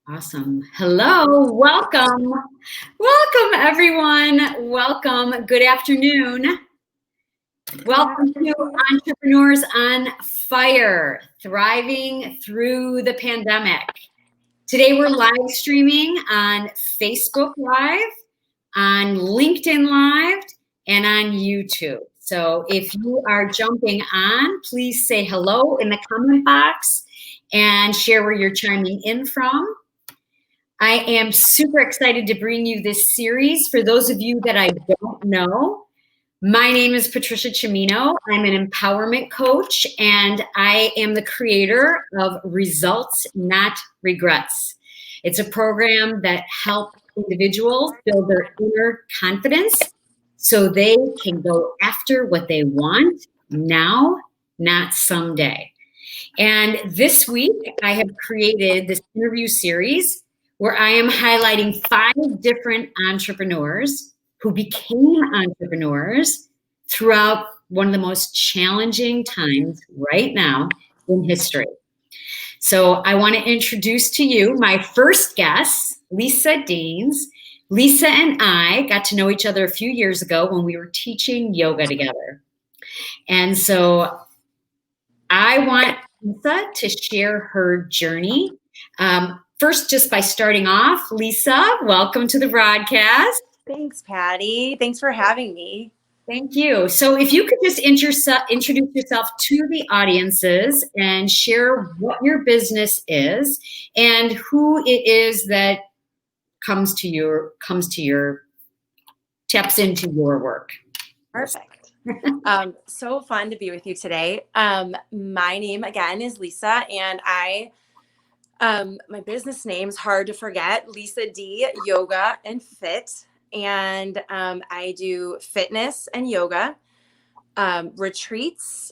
Awesome. Hello, welcome. Welcome, everyone. Welcome. Good afternoon. Welcome to Entrepreneurs on Fire, thriving through the pandemic. Today we're live streaming on Facebook Live, on LinkedIn Live, and on YouTube. So if you are jumping on, please say hello in the comment box and share where you're chiming in from. I am super excited to bring you this series. For those of you that I don't know, my name is Patricia Cimino. I'm an empowerment coach, and I am the creator of Results, Not Regrets. It's a program that helps individuals build their inner confidence so they can go after what they want now, not someday. And this week, I have created this interview series where I am highlighting 5 different entrepreneurs who became entrepreneurs throughout one of the most challenging times right now in history. So I want to introduce to you my first guest, Lisa Dienes. Lisa and I got to know each other a few years ago when we were teaching yoga together. And so I want Lisa to share her journey. First, just by starting off, Lisa, welcome to the broadcast. Thanks, Patty. Thanks for having me. Thank you. So if you could just introduce yourself to the audiences and share what your business is and who it is that taps into your work. Perfect. So fun to be with you today. My name again is Lisa, and my business name is hard to forget, Lisa D Yoga and Fit. And I do fitness and yoga, retreats,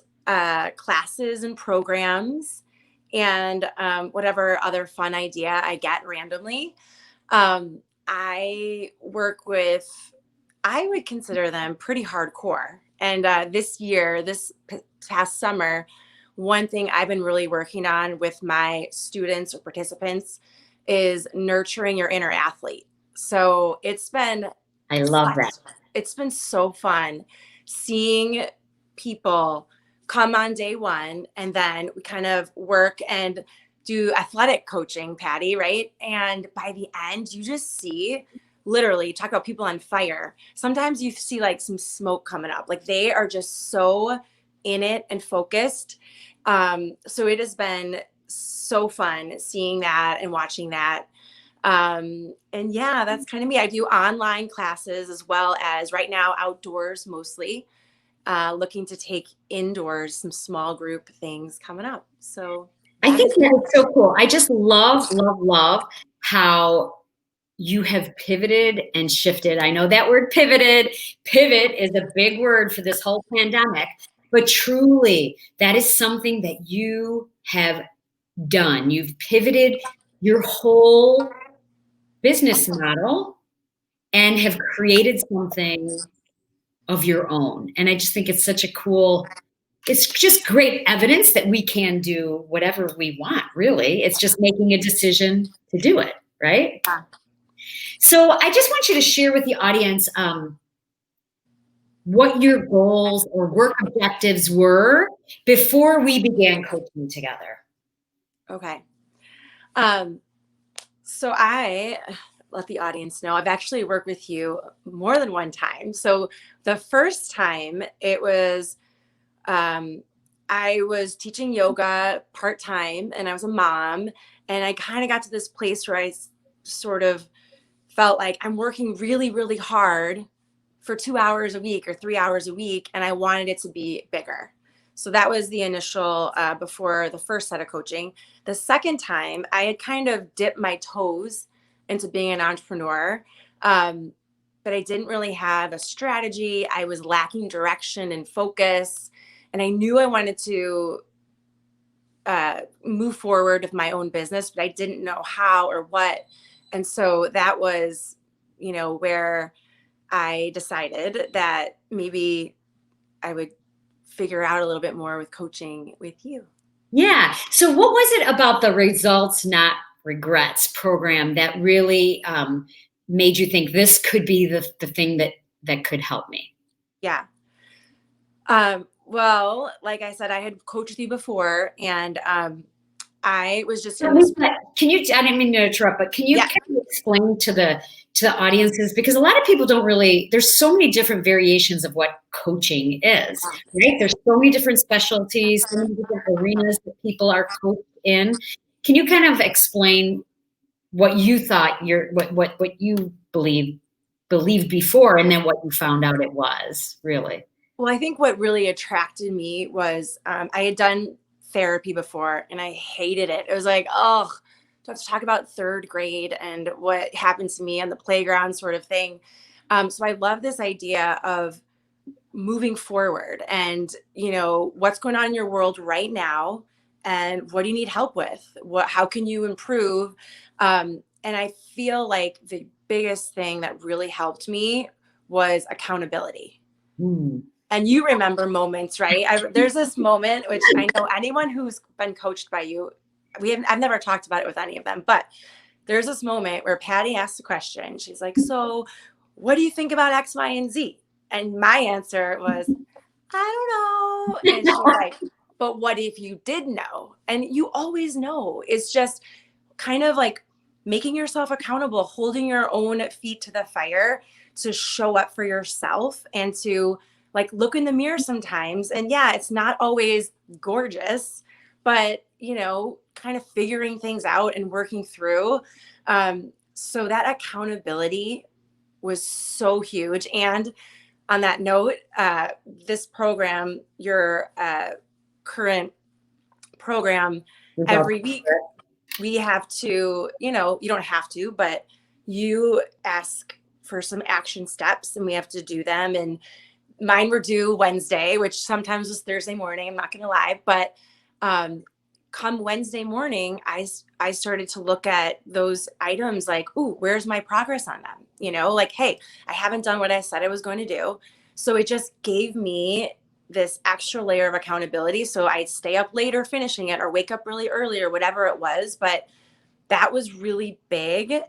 classes and programs, and whatever other fun idea I get randomly. I work with, I would consider them pretty hardcore. And this past summer, one thing I've been really working on with my students or participants is nurturing your inner athlete. So I love that. It's been so fun seeing people come on day one, and then we kind of work and do athletic coaching, Patty, right? And by the end, you just see, literally, talk about people on fire. Sometimes you see like some smoke coming up, like they are just so in it and focused. So it has been so fun seeing that and watching that. And yeah, that's kind of me. I do online classes as well as right now outdoors, mostly looking to take indoors, some small group things coming up. So I think that's so cool. I just love how you have pivoted and shifted. I know that word pivoted. Pivot is a big word for this whole pandemic, but truly that is something that you have done. You've pivoted your whole business model and have created something of your own. And I just think it's it's just great evidence that we can do whatever we want, really. It's just making a decision to do it, right? Yeah. So I just want you to share with the audience what your goals or work objectives were before we began coaching together. Okay. So I let the audience know I've actually worked with you more than one time. So the first time it was, I was teaching yoga part-time and I was a mom, and I kind of got to this place where I sort of felt like I'm working really, really hard for 2 hours a week or 3 hours a week, and I wanted it to be bigger. So that was the initial, before the first set of coaching. The second time, I had kind of dipped my toes into being an entrepreneur, but I didn't really have a strategy. I was lacking direction and focus, and I knew I wanted to move forward with my own business, but I didn't know how or what. And so that was, where I decided that maybe I would figure out a little bit more with coaching with you. Yeah. So what was it about the results, not regrets program that really made you think this could be the thing that could help me? Yeah. Well, like I said, I had coached with you before, and I was just in this. Can you? I didn't mean to interrupt, but can you kind of explain to the audiences, because a lot of people don't really. There's so many different variations of what coaching is, right? There's so many different specialties, so many different arenas that people are coached in. Can you kind of explain what you thought what you believed before, and then what you found out it was really? Well, I think what really attracted me was I had done therapy before and I hated it. It was like, oh, to have to talk about third grade and what happened to me on the playground sort of thing. So I love this idea of moving forward and, what's going on in your world right now and what do you need help with? How can you improve? And I feel like the biggest thing that really helped me was accountability. Mm. And you remember moments, right? There's this moment, which I know anyone who's been coached by you, I've never talked about it with any of them, but there's this moment where Patty asked a question. She's like, so what do you think about X, Y, and Z? And my answer was, I don't know. And she's like, but what if you did know? And you always know. It's just kind of like making yourself accountable, holding your own feet to the fire to show up for yourself and to like look in the mirror sometimes. And yeah, it's not always gorgeous, but kind of figuring things out and working through. So that accountability was so huge. And on that note, this program, your current program, every week we have to, you don't have to, but you ask for some action steps and we have to do them. And mine were due Wednesday, which sometimes was Thursday morning. I'm not going to lie, but come Wednesday morning, I started to look at those items like, ooh, where's my progress on them? Like, hey, I haven't done what I said I was going to do. So it just gave me this extra layer of accountability. So I'd stay up later finishing it or wake up really early or whatever it was. But that was really big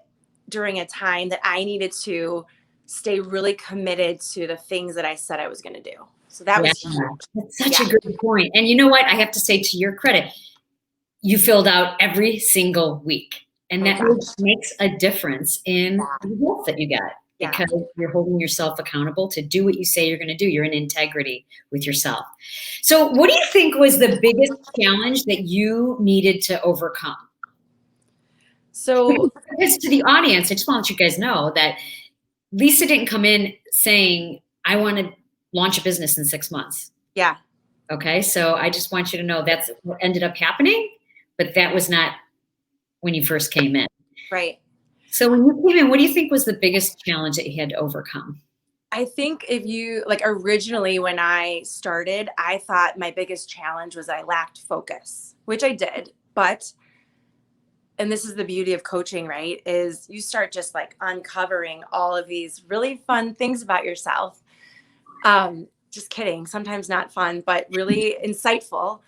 during a time that I needed to stay really committed to the things that I said I was going to do. So that was huge. That's such a good point. And you know what? I have to say, to your credit, you filled out every single week. And that makes a difference in the results that you get, because you're holding yourself accountable to do what you say you're going to do. You're in integrity with yourself. So what do you think was the biggest challenge that you needed to overcome? So because to the audience, I just want to let you guys know that Lisa didn't come in saying, I want to launch a business in 6 months. Yeah. Okay. So I just want you to know that's what ended up happening, but that was not when you first came in. Right. So when you came in, what do you think was the biggest challenge that you had to overcome? I think if you originally when I started, I thought my biggest challenge was I lacked focus, which I did, but and this is the beauty of coaching, right? Is you start just like uncovering all of these really fun things about yourself. Just kidding. Sometimes not fun, but really insightful.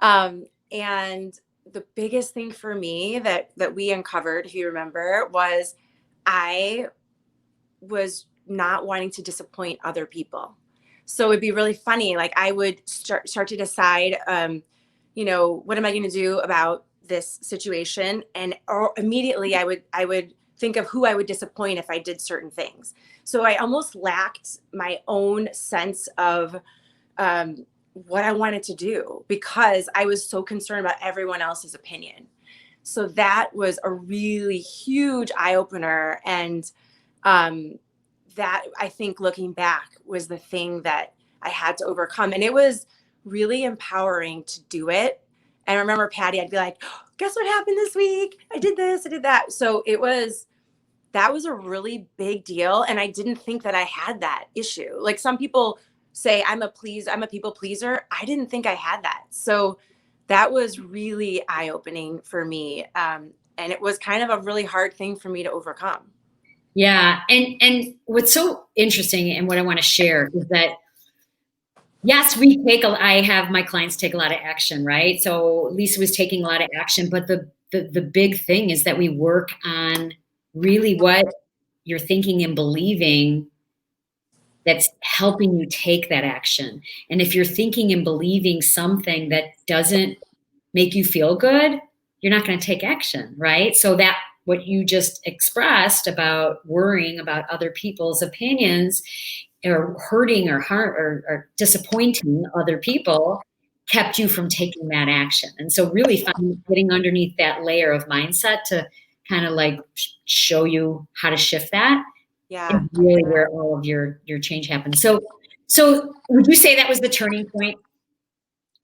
And the biggest thing for me that we uncovered, if you remember, was I was not wanting to disappoint other people. So it'd be really funny. Like I would start to decide, what am I going to do about this situation? And immediately I would think of who I would disappoint if I did certain things. So I almost lacked my own sense of what I wanted to do because I was so concerned about everyone else's opinion. So that was a really huge eye opener. And that I think looking back was the thing that I had to overcome. And it was really empowering to do it. And I remember Patty, I'd be like, oh, guess what happened this week? I did this, I did that. So that was a really big deal. And I didn't think that I had that issue. Like some people say I'm a people pleaser. I didn't think I had that. So that was really eye-opening for me. And it was kind of a really hard thing for me to overcome. Yeah. And what's so interesting and what I want to share is that yes, I have my clients take a lot of action, right? So Lisa was taking a lot of action, but the the big thing is that we work on really what you're thinking and believing that's helping you take that action. And if you're thinking and believing something that doesn't make you feel good, you're not going to take action, right? So that what you just expressed about worrying about other people's opinions or hurting or harm or disappointing other people kept you from taking that action. And so really getting underneath that layer of mindset to kind of like show you how to shift that is Yeah. really where all of your change happens. So would you say that was the turning point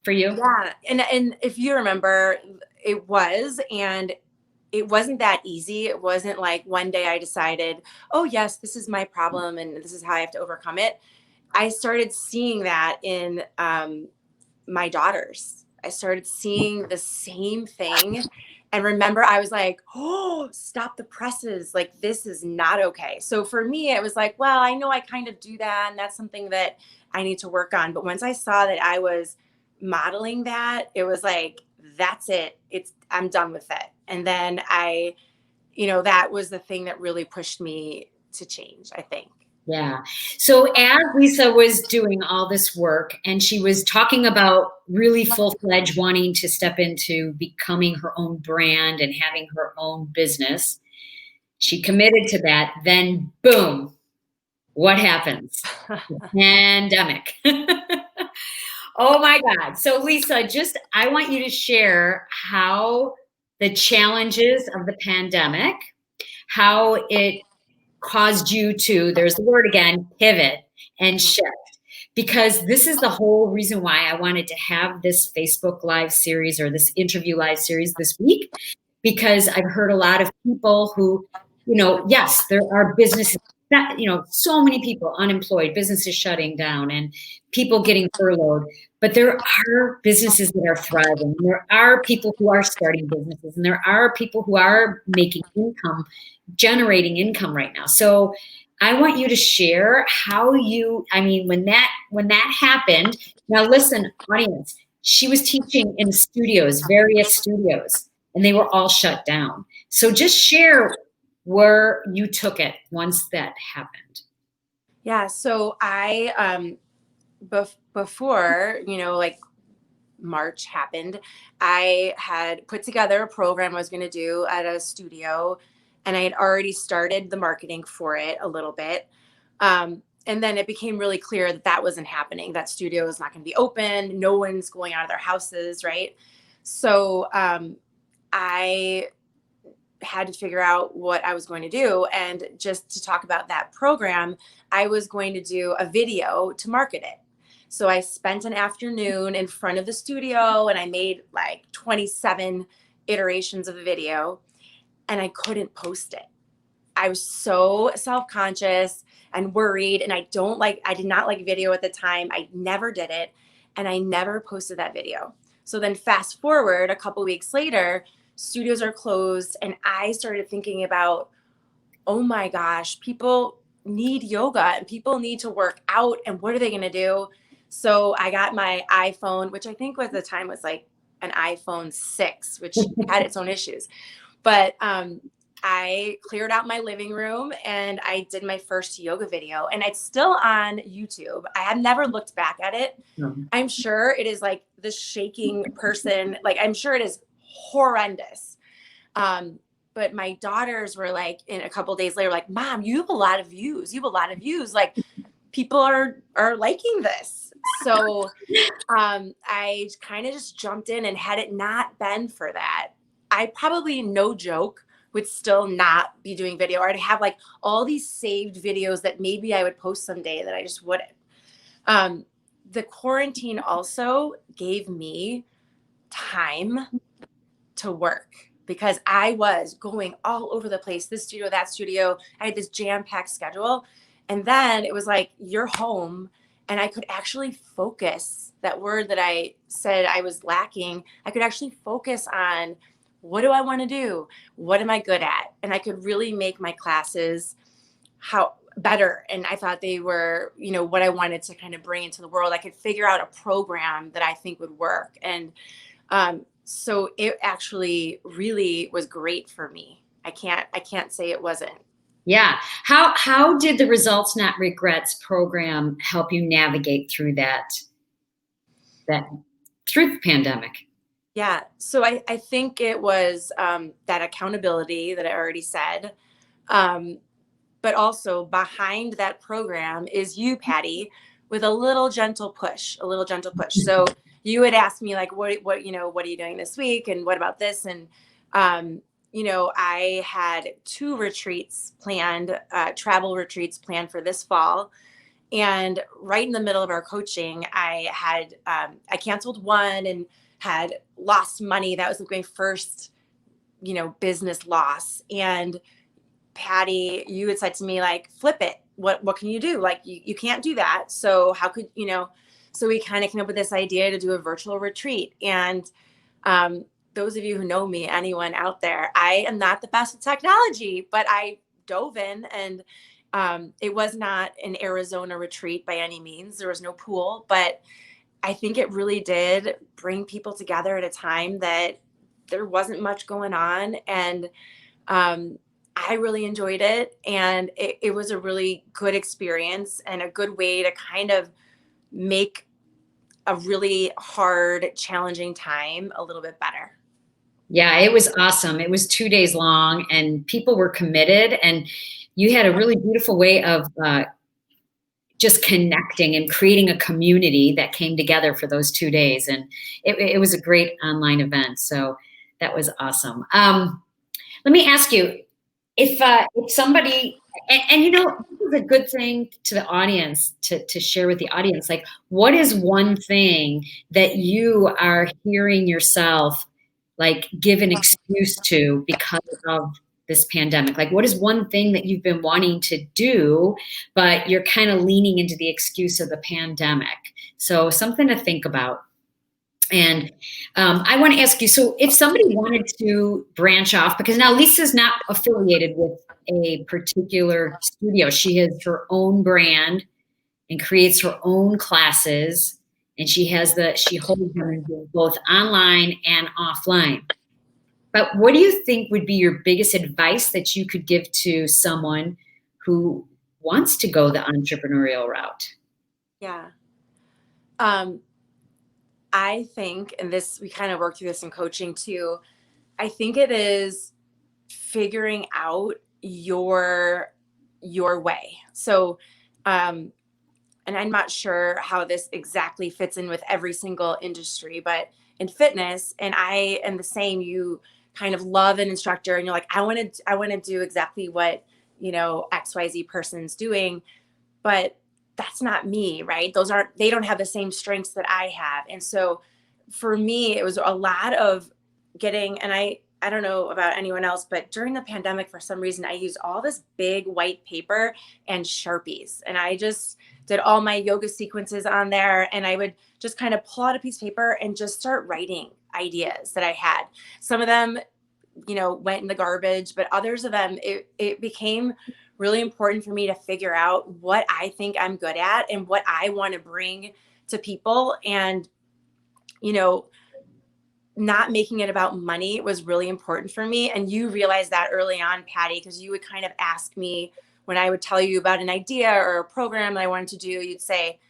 for you? Yeah. And if you remember, it was, and it wasn't that easy. It wasn't like one day I decided, oh yes, this is my problem and this is how I have to overcome it. I started seeing that in my daughters. I started seeing the same thing. And remember, I was like, oh, stop the presses. Like, this is not okay. So for me, it was like, well, I know I kind of do that. And that's something that I need to work on. But once I saw that I was modeling that, it was like, that's it. I'm done with it. And then that was the thing that really pushed me to change, I think. Yeah. So as Lisa was doing all this work and she was talking about really full-fledged wanting to step into becoming her own brand and having her own business, she committed to that. Then boom, what happens? Pandemic. Oh my God. So Lisa, I want you to share how the challenges of the pandemic, how it caused you to, there's the word again, pivot and shift. Because this is the whole reason why I wanted to have this Facebook Live series or this interview live series this week, because I've heard a lot of people who, yes, there are businesses that, so many people unemployed, businesses shutting down and people getting furloughed. But there are businesses that are thriving. There are people who are starting businesses, and there are people who are making income, generating income right now. So I want you to share how when that happened. Now listen, audience, she was teaching in studios, various studios, and they were all shut down. So just share where you took it once that happened. Yeah. So before, like March happened, I had put together a program I was going to do at a studio, and I had already started the marketing for it a little bit. And then it became really clear that that wasn't happening. That studio is not going to be open. No one's going out of their houses, right? So I had to figure out what I was going to do. And just to talk about that program, I was going to do a video to market it. So I spent an afternoon in front of the studio and I made like 27 iterations of the video, and I couldn't post it. I was so self-conscious and worried, and I did not like video at the time. I never did it, and I never posted that video. So then fast forward a couple weeks later, studios are closed, and I started thinking about, oh my gosh, people need yoga and people need to work out, and what are they going to do? So I got my iPhone, which I think was the time was like an iPhone 6, which had its own issues. But I cleared out my living room and I did my first yoga video, and it's still on YouTube. I have never looked back at it. I'm sure it is like the shaking person. Like, I'm sure it is horrendous. But my daughters were like, in a couple of days later, like, Mom, you have a lot of views. You have a lot of views. Like, people are liking this. So I kind of just jumped in, and had it not been for that, I probably, no joke, would still not be doing video, or I'd have like all these saved videos that maybe I would post someday that I just wouldn't. The quarantine also gave me time to work, because I was going all over the place, this studio, that studio. I had this jam-packed schedule. And then it was like, you're home, and I could actually focus. That word that I said I was lacking, I could actually focus on, what do I want to do? What am I good at? And I could really make my classes better. And I thought they were, what I wanted to kind of bring into the world. I could figure out a program that I think would work. And So it actually really was great for me. I can't say it wasn't. Yeah. How did the Results Not Regrets program help you navigate through that through the pandemic? Yeah. So I think it was that accountability that I already said. Um, but also behind that program is you, Patty, with a little gentle push, a little gentle push. So you would ask me like, what are you doing this week? And what about this? And, I had 2 retreats planned, travel retreats planned for this fall. And right in the middle of our coaching, I canceled one and had lost money. That was like my first, business loss. And Patty, you had said to me, like, flip it. What can you do? Like, you can't do that. So how could, so we kind of came up with this idea to do a virtual retreat. And those of you who know me, anyone out there, I am not the best with technology, but I dove in, and it was not an Arizona retreat by any means. There was no pool, but I think it really did bring people together at a time that there wasn't much going on. And I really enjoyed it. And it was a really good experience and a good way to kind of make a really hard, challenging time a little bit better. Yeah, it was awesome. It was 2 days long, and people were committed, and you had a really beautiful way of just connecting and creating a community that came together for those 2 days. And it was a great online event. So that was awesome. Let me ask you, if somebody, this is a good thing to the audience to share with the audience, like, what is one thing that you are hearing yourself like give an excuse to because of this pandemic? Like, what is one thing that you've been wanting to do, but you're kind of leaning into the excuse of the pandemic? So something to think about. And I want to ask you, so if somebody wanted to branch off, because now Lisa's not affiliated with a particular studio, she has her own brand and creates her own classes, and she holds them both online and offline. But what do you think would be your biggest advice that you could give to someone who wants to go the entrepreneurial route? Yeah. I think, and this, we kind of work through this in coaching too, I think it is figuring out your way. So, and I'm not sure how this exactly fits in with every single industry, but in fitness, and I am the same, you kind of love an instructor and you're like, I want to do exactly what, XYZ person's doing, but that's not me, right? They don't have the same strengths that I have. And so for me, it was a lot of getting, and I don't know about anyone else, but during the pandemic, for some reason, I used all this big white paper and Sharpies. And I just did all my yoga sequences on there. And I would just kind of pull out a piece of paper and just start writing ideas that I had. Some of them, went in the garbage, but others of them, it became really important for me to figure out what I think I'm good at and what I want to bring to people. And, not making it about money was really important for me. And you realized that early on, Patty, because you would kind of ask me when I would tell you about an idea or a program that I wanted to do, you'd say,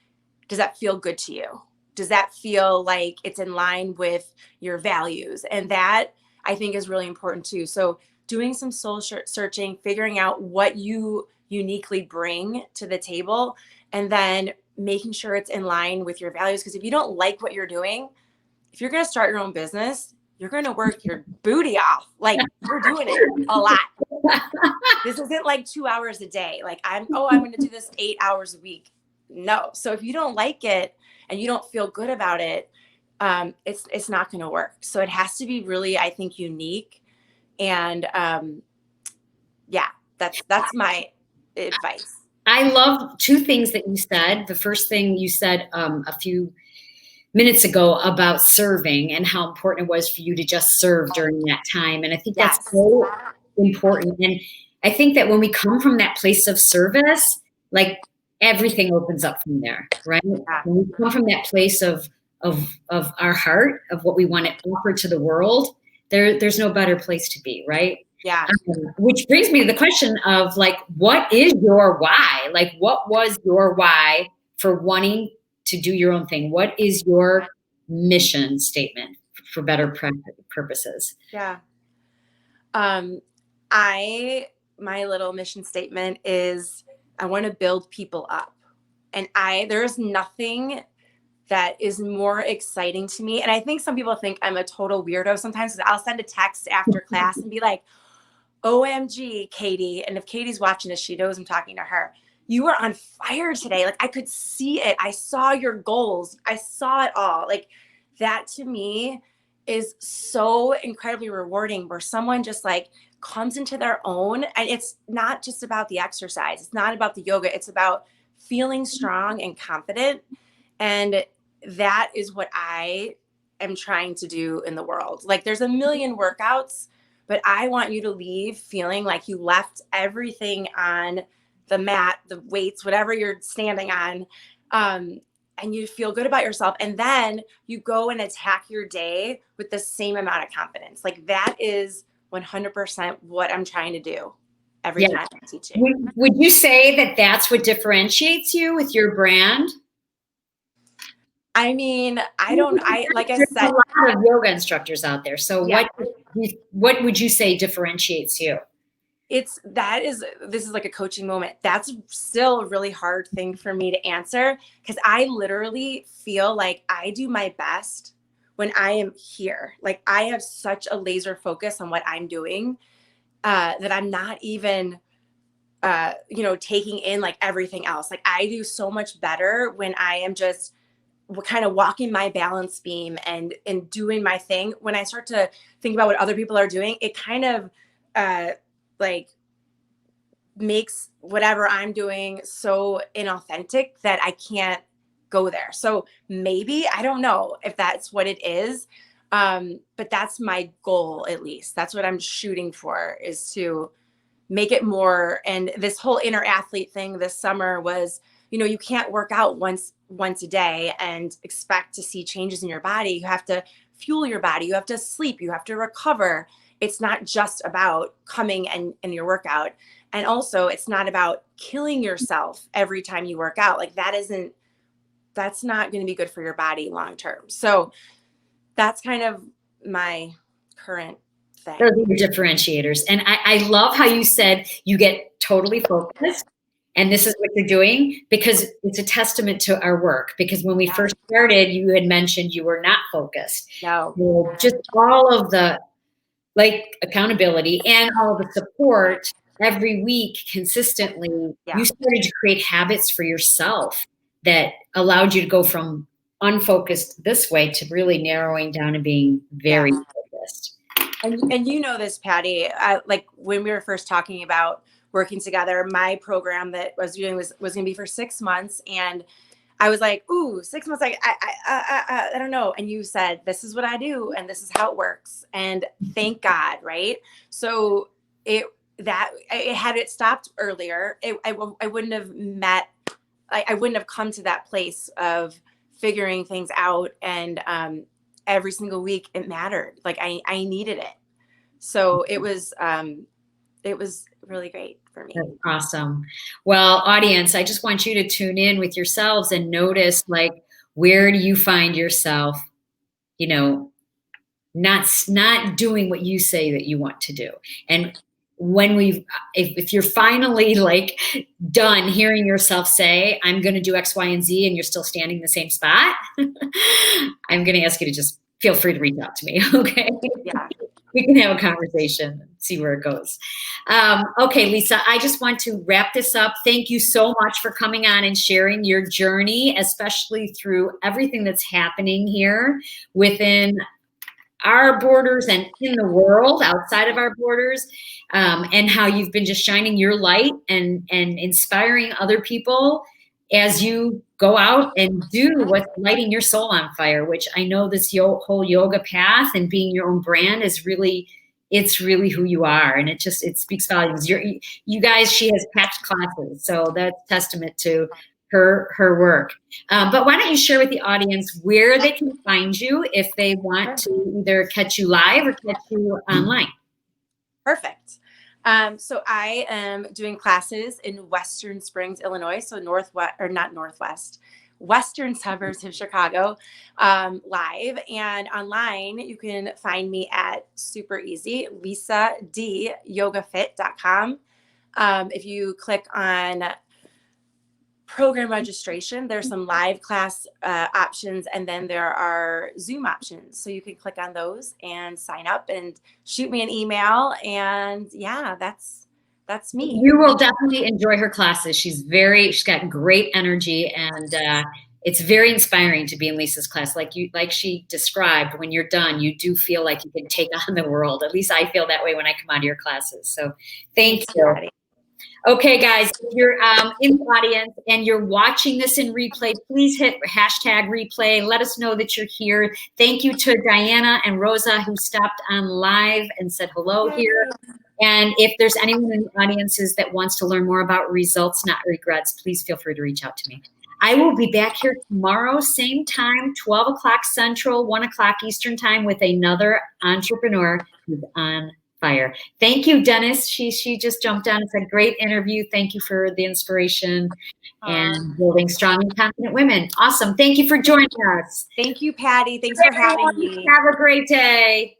does that feel good to you? Does that feel like it's in line with your values? And that, I think, is really important too. So doing some soul searching, figuring out what you uniquely bring to the table, and then making sure it's in line with your values. Because if you don't like what you're doing, if you're going to start your own business, you're going to work your booty off. Like, you're doing it a lot. This isn't like 2 hours a day. Like, I'm going to do this 8 hours a week. No. So if you don't like it and you don't feel good about it, it's not going to work. So it has to be really, I think, unique. And that's my advice. I love 2 things that you said. The first thing you said a few minutes ago about serving and how important it was for you to just serve during that time. And I think that's so important. And I think that when we come from that place of service, like, everything opens up from there, right? Yeah. When we come from that place of of our heart, of what we want to offer to the world, there's no better place to be, right? Yeah. Which brings me to the question of like, what is your why? Like, what was your why for wanting to do your own thing? What is your mission statement for better purposes? Yeah. My little mission statement is I want to build people up. And there's nothing that is more exciting to me. And I think some people think I'm a total weirdo sometimes, because I'll send a text after class and be like, OMG, Katie. And if Katie's watching this, she knows I'm talking to her. You were on fire today. Like, I could see it. I saw your goals. I saw it all. Like, that to me is so incredibly rewarding, where someone just like comes into their own. And it's not just about the exercise. It's not about the yoga. It's about feeling strong and confident. And that is what I am trying to do in the world. Like, there's a million workouts, but I want you to leave feeling like you left everything on the mat, the weights, whatever you're standing on, and you feel good about yourself. And then you go and attack your day with the same amount of confidence. Like, that is 100% what I'm trying to do every time I'm teaching. Would you say that that's what differentiates you with your brand? I mean, like I There's said, a lot of yoga instructors out there. So yeah. what would you say differentiates you? This is like a coaching moment. That's still a really hard thing for me to answer, because I literally feel like I do my best when I am here. Like, I have such a laser focus on what I'm doing, that I'm not even, taking in like everything else. Like, I do so much better when I am just kind of walking my balance beam and doing my thing. When I start to think about what other people are doing, it kind of like makes whatever I'm doing so inauthentic that I can't go there. So maybe, I don't know if that's what it is. But that's my goal. At least that's what I'm shooting for, is to make it more. And this whole inner athlete thing this summer was, you can't work out once a day and expect to see changes in your body. You have to fuel your body. You have to sleep. You have to recover. It's not just about coming and your workout. And also, it's not about killing yourself every time you work out. Like, that's not going to be good for your body long term. So that's kind of my current thing. Those are your differentiators. And I love how you said you get totally focused. And this is what you're doing, because it's a testament to our work. Because when we first started, you had mentioned you were not focused. No. Just all of the accountability and all the support every week consistently, you started to create habits for yourself that allowed you to go from unfocused this way to really narrowing down and being very focused. And you know this, Patty, like when we were first talking about working together, my program that I was doing was going to be for 6 months. And I was like, ooh, 6 months. I don't know. And you said, this is what I do. And this is how it works. And thank God. Right. So had it stopped earlier, I wouldn't have I wouldn't have come to that place of figuring things out. And, every single week it mattered. Like, I needed it. So it was really great for me. That's awesome. Well, audience, I just want you to tune in with yourselves and notice, like, where do you find yourself, not doing what you say that you want to do. And when if you're finally like done hearing yourself say, I'm going to do X, Y, and Z, and you're still standing in the same spot, I'm going to ask you to just feel free to reach out to me. Okay. Yeah. We can have a conversation and see where it goes. Okay, Lisa, I just want to wrap this up. Thank you so much for coming on and sharing your journey, especially through everything that's happening here within our borders and in the world outside of our borders, and how you've been just shining your light and inspiring other people as you go out and do what's lighting your soul on fire, which I know this whole yoga path and being your own brand is really, it's really who you are. And it speaks volumes. You guys, she has packed classes. So that's testament to her work. But why don't you share with the audience where they can find you if they want to either catch you live or catch you online? Perfect. So I am doing classes in Western Springs, Illinois. So western suburbs of Chicago, live and online. You can find me at super easy, lisadyogafit.com. If you click on program registration, there's some live class options, and then there are Zoom options. So you can click on those and sign up and shoot me an email. And yeah, that's me. You will definitely enjoy her classes. She's got great energy, and it's very inspiring to be in Lisa's class. Like she described, when you're done, you do feel like you can take on the world. At least I feel that way when I come out of your classes. So thank you. Patty. Okay, guys, if you're in the audience and you're watching this in replay, please hit hashtag replay. Let us know that you're here. Thank you to Diana and Rosa who stopped on live and said hello here. And if there's anyone in the audiences that wants to learn more about results, not regrets, please feel free to reach out to me. I will be back here tomorrow, same time, 12 o'clock Central, 1 o'clock Eastern time with another entrepreneur who's on fire. Thank you, Dennis. She just jumped on and said, great interview. Thank you for the inspiration and building strong and confident women. Awesome. Thank you for joining us. Thank you, Patty. Thanks for having me. Have a great day.